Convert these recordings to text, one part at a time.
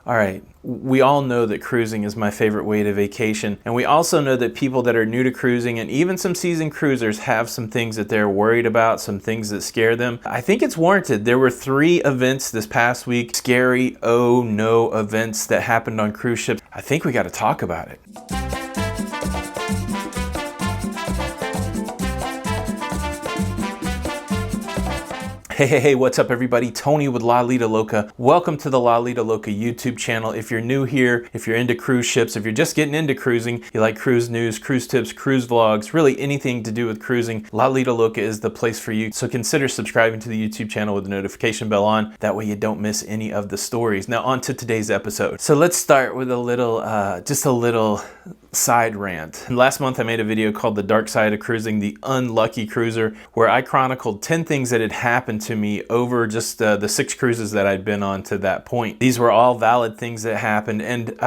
All right, we all know that cruising is my favorite way to vacation, and we also know that people that are new to cruising and even some seasoned cruisers have some things that they're worried about, some things that scare them. I think it's warranted. There were 3 events this past week, scary, oh no events that happened on cruise ships. I think we got to talk about it. Hey, what's up everybody? Tony with Lido Loca. Welcome to the Lido Loca YouTube channel. If you're new here, if you're into cruise ships, if you're just getting into cruising, you like cruise news, cruise tips, cruise vlogs, really anything to do with cruising, Lido Loca is the place for you. So consider subscribing to the YouTube channel with the notification bell on. That way you don't miss any of the stories. Now on to today's episode. So let's start with a little, just a little side rant. Last month I made a video called The Dark Side of Cruising, the Unlucky Cruiser, where I chronicled 10 things that had happened to me over just the 6 cruises that I'd been on to that point. These were all valid things that happened, and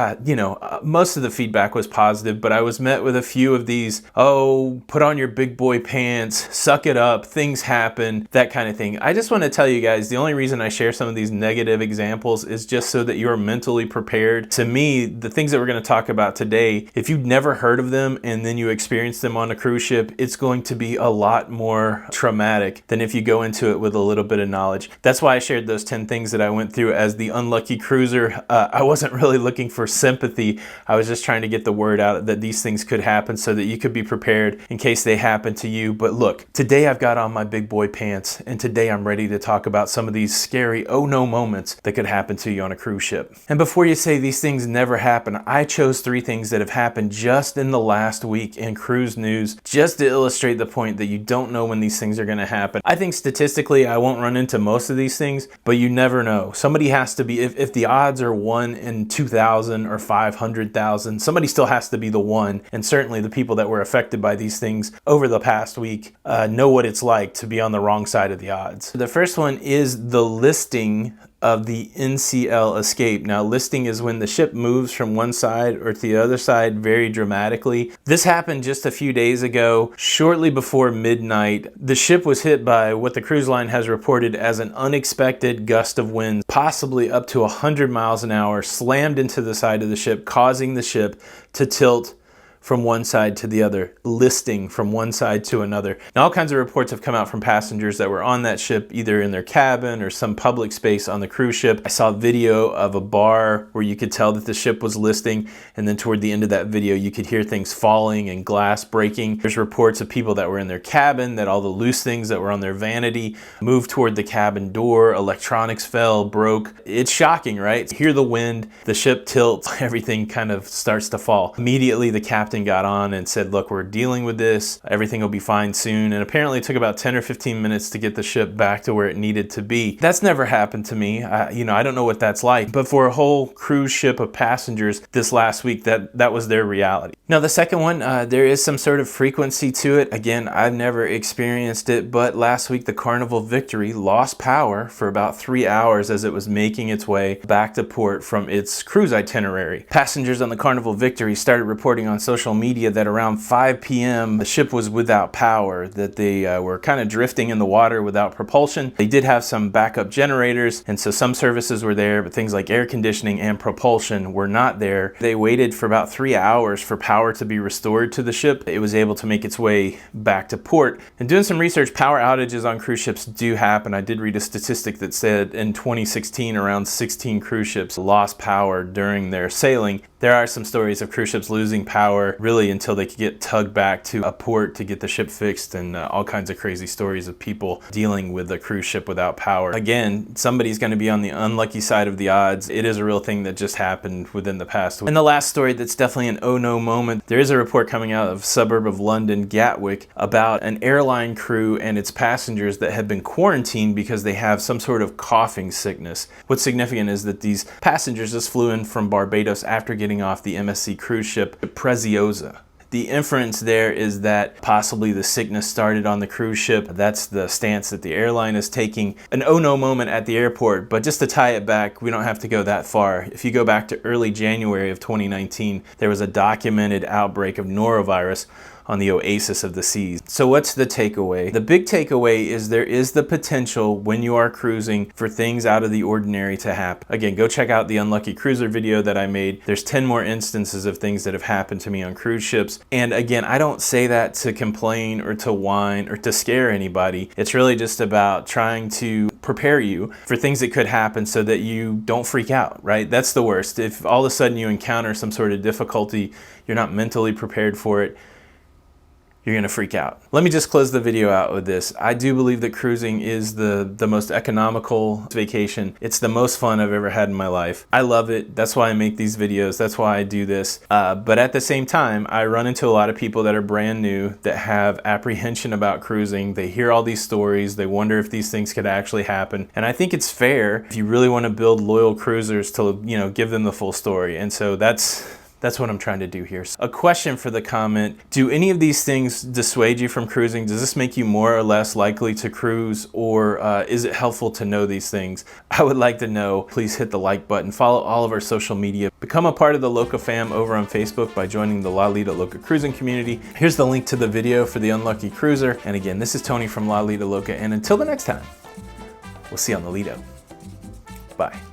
most of the feedback was positive, but I was met with a few of these, oh, put on your big boy pants, suck it up, things happen, that kind of thing. I just want to tell you guys, the only reason I share some of these negative examples is just so that you're mentally prepared. To me, the things that we're going to talk about today, if you never heard of them and then you experience them on a cruise ship, it's going to be a lot more traumatic than if you go into it with a little bit of knowledge. That's why I shared those 10 things that I went through as the unlucky cruiser. I wasn't really looking for sympathy. I was just trying to get the word out that these things could happen so that you could be prepared in case they happen to you. But look, today I've got on my big boy pants, and today I'm ready to talk about some of these scary oh no moments that could happen to you on a cruise ship. And before you say these things never happen, I chose 3 things that have happened just in the last week in cruise news, just to illustrate the point that you don't know when these things are going to happen. I think statistically I won't run into most of these things, but you never know. Somebody has to be, if the odds are 1 in 2,000 or 500,000, somebody still has to be the one. And certainly the people that were affected by these things over the past week know what it's like to be on the wrong side of the odds. The first one is the listing of the NCL Escape. Now, listing is when the ship moves from one side or to the other side very dramatically. This happened just a few days ago. Shortly before midnight, the ship was hit by what the cruise line has reported as an unexpected gust of wind, possibly up to 100 miles an hour, slammed into the side of the ship, causing the ship to tilt from one side to the other, listing from one side to another. Now, all kinds of reports have come out from passengers that were on that ship, either in their cabin or some public space on the cruise ship. I saw video of a bar where you could tell that the ship was listing, and then toward the end of that video, you could hear things falling and glass breaking. There's reports of people that were in their cabin, that all the loose things that were on their vanity moved toward the cabin door, electronics fell, broke. It's shocking, right? You hear the wind, the ship tilts, everything kind of starts to fall. Immediately, the captain got on and said, look, we're dealing with this, everything will be fine soon. And apparently it took about 10 or 15 minutes to get the ship back to where it needed to be. That's never happened to me. I don't know what that's like, but for a whole cruise ship of passengers this last week, that was their reality. Now, the second one, there is some sort of frequency to it. Again, I've never experienced it, but last week the Carnival Victory lost power for about 3 hours as it was making its way back to port from its cruise itinerary. Passengers on the Carnival Victory started reporting on social media that around 5 p.m. the ship was without power, that they were kind of drifting in the water without propulsion. They did have some backup generators, and so some services were there, but things like air conditioning and propulsion were not there. They waited for about 3 hours for power to be restored to the ship. It was able to make its way back to port. And doing some research, power outages on cruise ships do happen. I did read a statistic that said in 2016 around 16 cruise ships lost power during their sailing. There are some stories of cruise ships losing power really until they could get tugged back to a port to get the ship fixed, and all kinds of crazy stories of people dealing with a cruise ship without power. Again, somebody's going to be on the unlucky side of the odds. It is a real thing that just happened within the past week. And the last story that's definitely an oh no moment, there is a report coming out of suburb of London, Gatwick, about an airline crew and its passengers that have been quarantined because they have some sort of coughing sickness. What's significant is that these passengers just flew in from Barbados after getting off the MSC cruise ship Preziosa. The inference there is that possibly the sickness started on the cruise ship. That's the stance that the airline is taking. An oh no moment at the airport, but just to tie it back, we don't have to go that far. If you go back to early January of 2019, there was a documented outbreak of norovirus on the oasis of the seas. So what's the takeaway? The big takeaway is there is the potential when you are cruising for things out of the ordinary to happen. Again, go check out the Unlucky Cruiser video that I made. There's 10 more instances of things that have happened to me on cruise ships. And again, I don't say that to complain or to whine or to scare anybody. It's really just about trying to prepare you for things that could happen so that you don't freak out, right? That's the worst. If all of a sudden you encounter some sort of difficulty, you're not mentally prepared for it, you're gonna freak out. Let me just close the video out with this. I do believe that cruising is the most economical vacation. It's the most fun I've ever had in my life. I love it. That's why I make these videos. That's why I do this. But at the same time, I run into a lot of people that are brand new that have apprehension about cruising. They hear all these stories. They wonder if these things could actually happen. And I think it's fair if you really want to build loyal cruisers to, you know, give them the full story. And so that's what I'm trying to do here. A question for the comment: do any of these things dissuade you from cruising? Does this make you more or less likely to cruise, or is it helpful to know these things? I would like to know. Please hit the like button, follow all of our social media, become a part of the Loca fam over on Facebook by joining the La Lido Loca cruising community. Here's the link to the video for the Unlucky Cruiser. And again, this is Tony from La Lido Loca, and until the next time, we'll see you on the Lido. Bye.